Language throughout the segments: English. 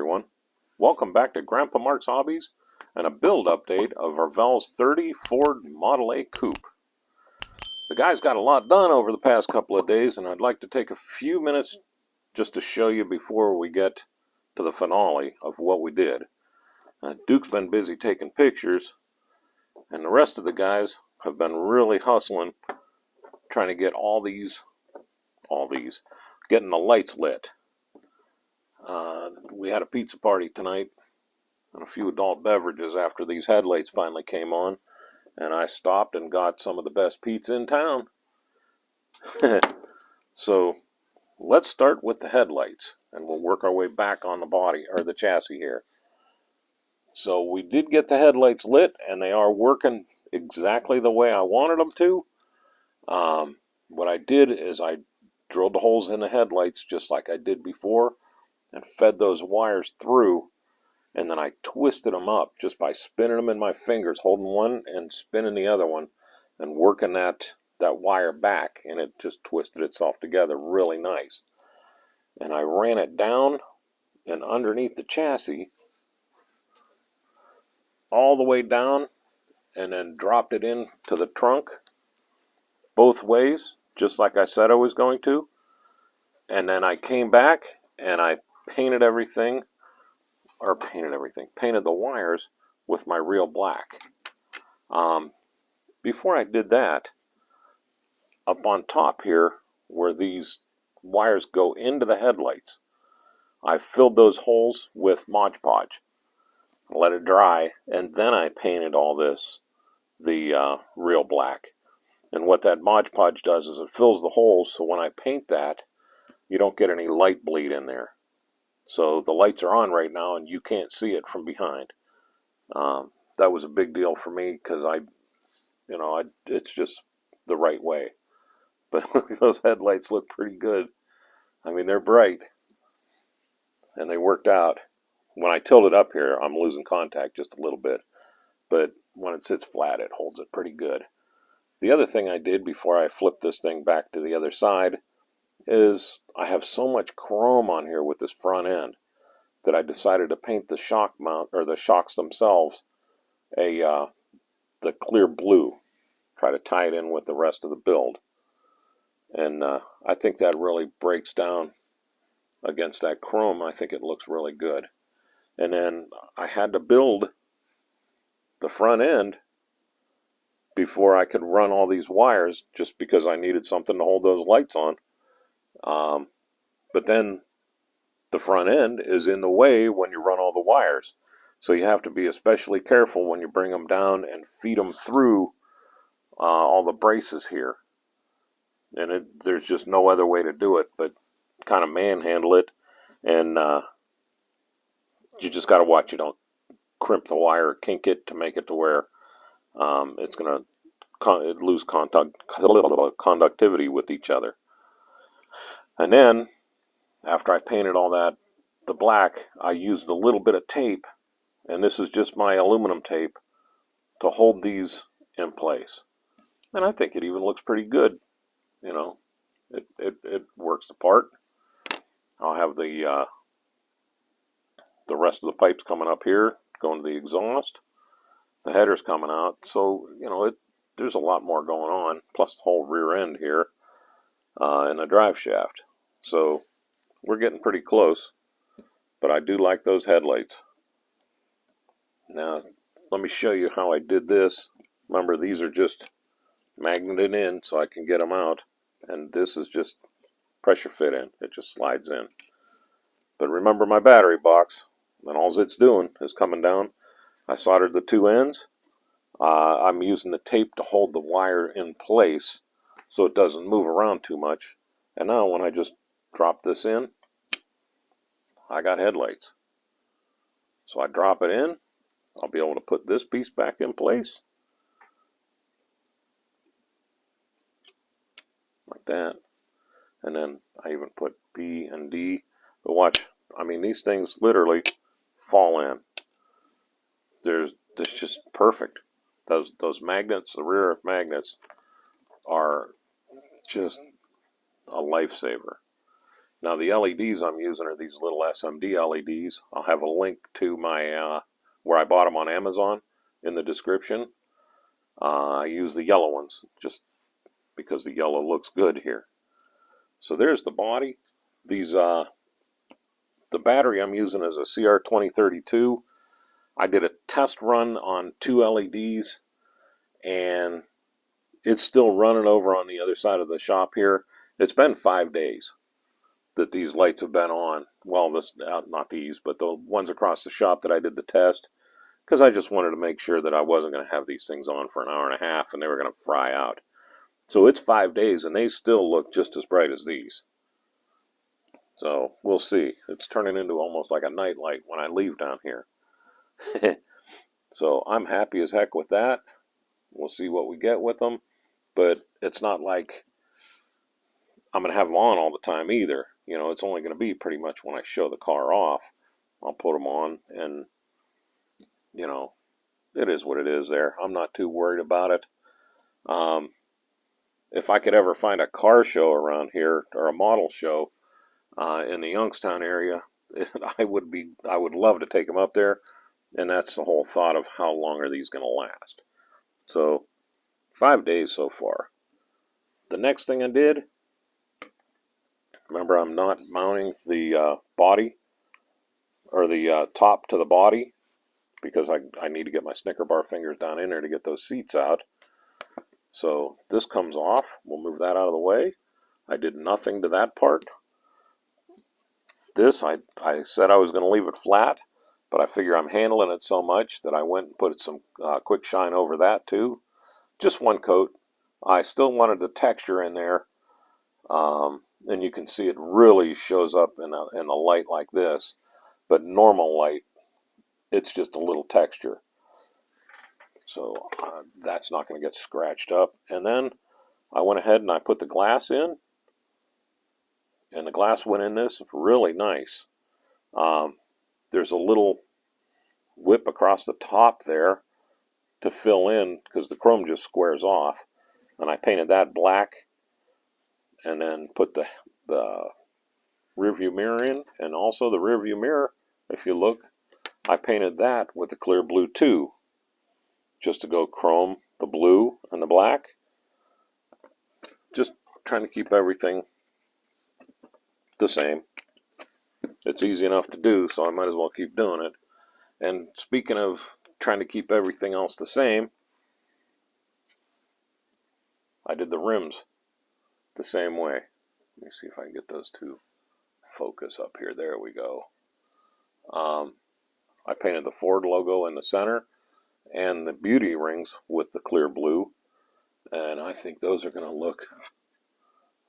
everyone. Welcome back to Grandpa Mark's Hobbies and a build update of Revell's 30 Ford Model A Coupe. The guy's got a lot done over the past couple of days, and I'd like to take a few minutes just to show you before we get to the finale of what we did. Duke's been busy taking pictures, and the rest of the guys have been really hustling, trying to get getting the lights lit. We had a pizza party tonight and a few adult beverages after these headlights finally came on, and I stopped and got some of the best pizza in town. So let's start with the headlights, and we'll work our way back on the body, or the chassis here. So we did get the headlights lit, and they are working exactly the way I wanted them to. What I did is I drilled the holes in the headlights just like I did before and fed those wires through, and then I twisted them up just by spinning them in my fingers, holding one and spinning the other one and working that wire back, and it just twisted itself together really nice. And I ran it down and underneath the chassis all the way down, and then dropped it into the trunk both ways, just like I said I was going to. And then I came back and I painted the wires with my real black. Before I did that, up on top here, where these wires go into the headlights, I filled those holes with Mod Podge, let it dry, and then I painted all this the real black. And what that Mod Podge does is it fills the holes, so when I paint that, you don't get any light bleed in there. So the lights are on right now, and you can't see it from behind. That was a big deal for me because it's just the right way. But those headlights look pretty good. I mean, they're bright, and they worked out. When I tilt it up here, I'm losing contact just a little bit, but when it sits flat, it holds it pretty good. The other thing I did before I flipped this thing back to the other side is I have so much chrome on here with this front end that I decided to paint the shock mount, or the shocks themselves, the clear blue. Try to tie it in with the rest of the build. And I think that really breaks down against that chrome. I think it looks really good. And then I had to build the front end before I could run all these wires, just because I needed something to hold those lights on. But then the front end is in the way when you run all the wires. So you have to be especially careful when you bring them down and feed them through all the braces here. And there's just no other way to do it but kind of manhandle it. And you just got to watch you don't crimp the wire or kink it to make it to where it's going to lose conductivity with each other. And then, after I painted all that, the black, I used a little bit of tape, and this is just my aluminum tape, to hold these in place. And I think it even looks pretty good. You know, it works the part. I'll have the rest of the pipes coming up here, going to the exhaust. The header's coming out, so, there's a lot more going on, plus the whole rear end here, and the drive shaft. So we're getting pretty close, but I do like those headlights. Now, let me show you how I did this. Remember, these are just magneted in so I can get them out, and this is just pressure fit in. It just slides in. But remember my battery box, and all it's doing is coming down. I soldered the two ends. I'm using the tape to hold the wire in place so it doesn't move around too much. And now when I just drop this in, I got headlights. So I drop it in, I'll be able to put this piece back in place. Like that. And then I even put B and D. But watch, I mean, these things literally fall in. It's just perfect. Those magnets, the rear magnets, are just a lifesaver. Now the LEDs I'm using are these little SMD LEDs. I'll have a link to my where I bought them on Amazon in the description. I use the yellow ones just because the yellow looks good here. So there's the body. These the battery I'm using is a CR2032. I did a test run on 2 LEDs, and it's still running over on the other side of the shop here. It's been 5 days that these lights have been on. Well, this not these, but the ones across the shop that I did the test, because I just wanted to make sure that I wasn't going to have these things on for an hour and a half and they were going to fry out. So it's 5 days and they still look just as bright as these. So we'll see. It's turning into almost like a night light when I leave down here. So I'm happy as heck with that. We'll see what we get with them. But it's not like I'm going to have them on all the time either. You know, it's only going to be pretty much when I show the car off. I'll put them on, and, you know, it is what it is there. I'm not too worried about it. If I could ever find a car show around here, or a model show in the Youngstown area, I would love to take them up there. And that's the whole thought of how long are these going to last. So 5 days so far. The next thing I did, remember I'm not mounting the body, or the top to the body, because I need to get my Snicker bar fingers down in there to get those seats out. So this comes off. We'll move that out of the way. I did nothing to that part. This, I said I was going to leave it flat, but I figure I'm handling it so much that I went and put some quick shine over that too. Just one coat. I still wanted the texture in there, and you can see it really shows up in the light like this. But normal light, it's just a little texture. So that's not going to get scratched up. And then I went ahead and I put the glass in. And the glass went in this really nice. There's a little whip across the top there to fill in, because the chrome just squares off. And I painted that black, and then put the rear view mirror in. And also the rear view mirror, if you look, I painted that with the clear blue too, just to go chrome the blue and the black. Just trying to keep everything the same. It's easy enough to do, so I might as well keep doing it. And speaking of trying to keep everything else the same, I did the rims the same way. Let me see if I can get those two focus up here. There we go. I painted the Ford logo in the center and the beauty rings with the clear blue, and I think those are going to look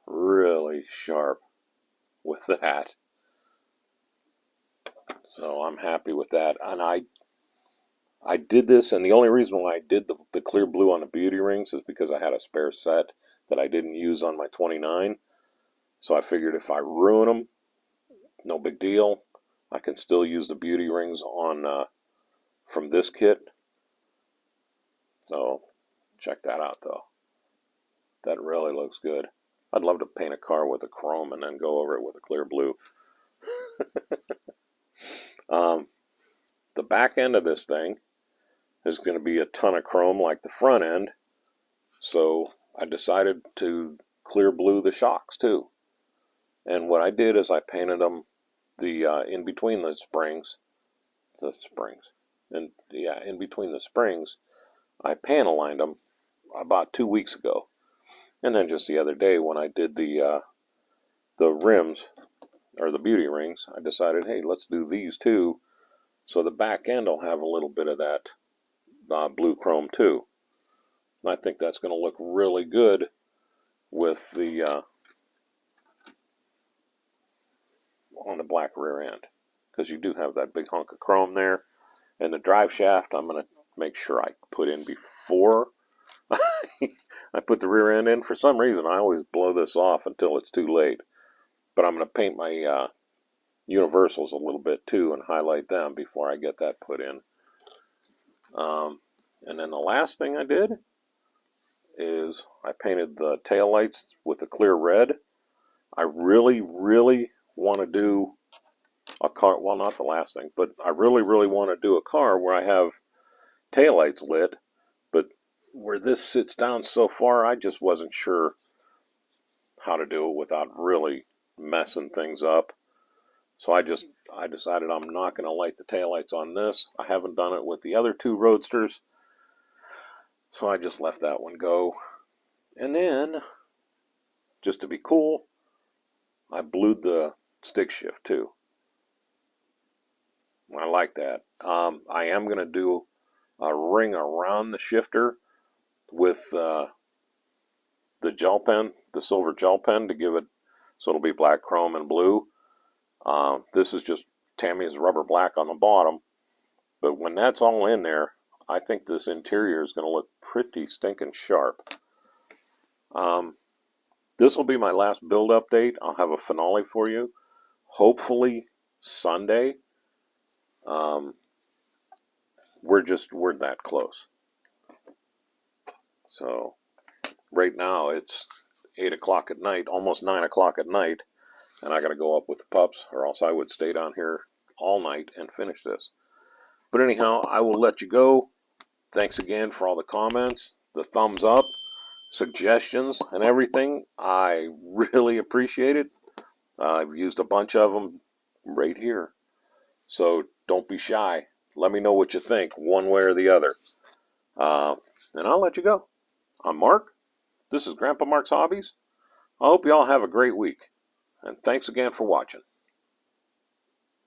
really sharp with that. So I'm happy with that. And I did this, and the only reason why I did the clear blue on the beauty rings is because I had a spare set that I didn't use on my 29. So I figured if I ruin them, no big deal. I can still use the beauty rings on from this kit. So check that out though. That really looks good. I'd love to paint a car with a chrome and then go over it with a clear blue. The back end of this thing is going to be a ton of chrome like the front end. So I decided to clear blue the shocks too. And what I did is I painted them in between the springs, and yeah, in between the springs, I panel lined them about 2 weeks ago. And then just the other day when I did the rims, or the beauty rings, I decided, hey, let's do these too. So the back end will have a little bit of that blue chrome too. And I think that's going to look really good with the on the black rear end, because you do have that big hunk of chrome there. And the drive shaft, I'm going to make sure I put in before I put the rear end in. For some reason, I always blow this off until it's too late. But I'm going to paint my universals a little bit too and highlight them before I get that put in. And then the last thing I did is I painted the taillights with the clear red. I really, really, want to do a car, well, not the last thing, but I really want to do a car where I have taillights lit, but where this sits down so far, I just wasn't sure how to do it without really messing things up. So I decided I'm not going to light the taillights on this. I haven't done it with the other two Roadsters, so I just left that one go. And then, just to be cool, I blued the stick shift too. I like that. I am going to do a ring around the shifter with the gel pen, the silver gel pen, to give it so it'll be black, chrome, and blue. This is just Tamiya's rubber black on the bottom, but when that's all in there, I think this interior is going to look pretty stinking sharp. This will be my last build update. I'll have a finale for you, hopefully Sunday. We're that close. So right now it's 8 o'clock at night, almost 9 o'clock at night, and I got to go up with the pups, or else I would stay down here all night and finish this. But anyhow, I will let you go. Thanks again for all the comments, the thumbs up, suggestions, and everything. I really appreciate it. I've used a bunch of them right here. So don't be shy. Let me know what you think, one way or the other. And I'll let you go. I'm Mark. This is Grandpa Mark's Hobbies. I hope you all have a great week. And thanks again for watching.